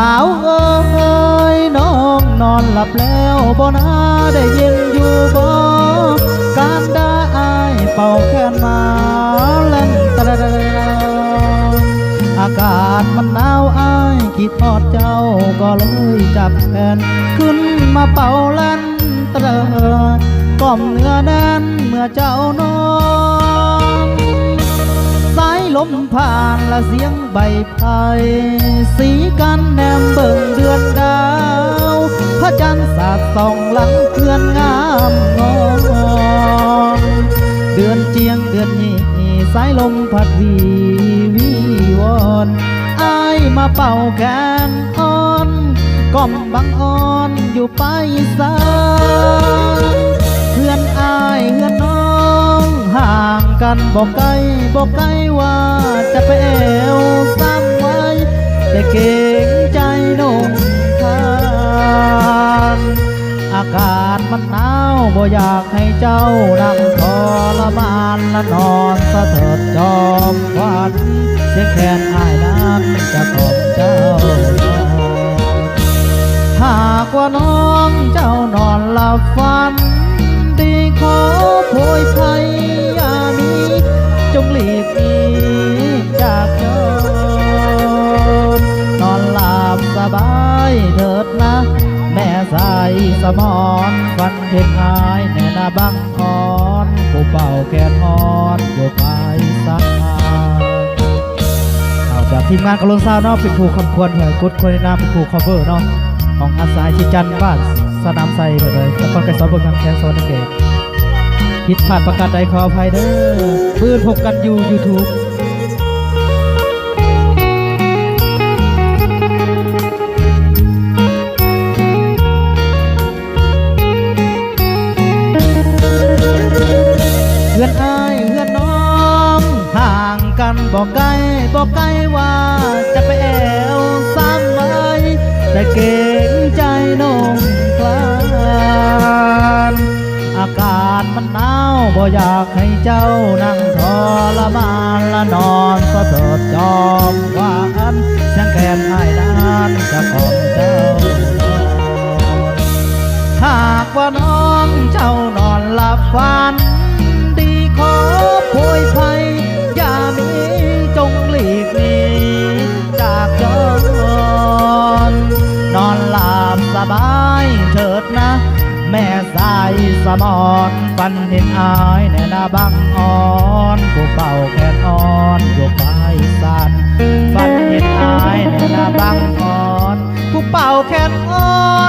าวเอ้ยน้องนอนหลับแล้วบ่นาได้ยินอยู่บ่การได้อายเป่าแค้นมาเล่นตะระอากาศมันหนาวอายคิดทอดเจ้าก็เลยจับแขนขึ้นมาเป่าเล่นตะระก้มเนื้อแน่นเมื่อเจ้านอนสายลมผ่านและเสียงใบไผ่สีกันแนมเบิ่งเดือนดาวพระจันทร์สาดส่องหลังเขื่อนงามงอนเดือนเจียงเดือนนี้สายลมพัดวีวิวอนอายมาเป่าแขนอ่อนก้มบังอ่อนอยู่ไปสานเพื่อนอายเพื่อนน้องห่างกันบอกไกลบอกไกลว่าจะไปแอวซ้ำไว้แต่เก่งใจนงทานอากาศมันหนาวบ่อยากให้เจ้านั่งทรมานและนอนสะเถิดจอมควันเสียงแคนอายนั้นจะกล่อมเจ้านอนหากว่าน้องเจ้านอนหลับฝันดีขอโพยภัยอย่ามีจงหลีกหนีจากเจ้านอนหลับสบายเถิดนะแม่สายสมอนฟันเห็นอายแน่นาบังอ่อนผู้เป่าแคนอ่อนอยู่ภายสักเอาจากทีมงานกลนซาวเนาะเป็นผู้คำควรเผื่อกุดคนในนามเป็นผู้คอเวอร์เนาะของอาสาชิจันบ้านสนามไซไปเลยแล้วก็ไก่ซอยบนงานแคนโซนนั่นเองผิดพลาดประการใดขออภัยเด้อปืนพบกันอยู่ YouTubeเพื่อนอายเพื่อนน้องห่างกันบอกไกลบอกไกลว่าจะไปแอวซ้ำไว้แต่เก่งใจนงกลานอากาศมันหนาวบ่อยากให้เจ้านั่งทรมานและนอนสะเถิดจอมว่าอันเสียงแคนอายนั้นจะกล่อมเจ้านอนหากว่าน้องเจ้านอนหลับฝันดีขอโพยภัยอย่ามีจงหลีกหนีจากเจ้านอนหลับสบายเถิดนะแม่สายสมอนฟันเห็นอายแน่นาบังอ่อนผู้เป่าแคนอ่อนอยู่ปลายสันฟันเห็นอายแน่นาบังอ่อนผู้เป่าแคนอ่อน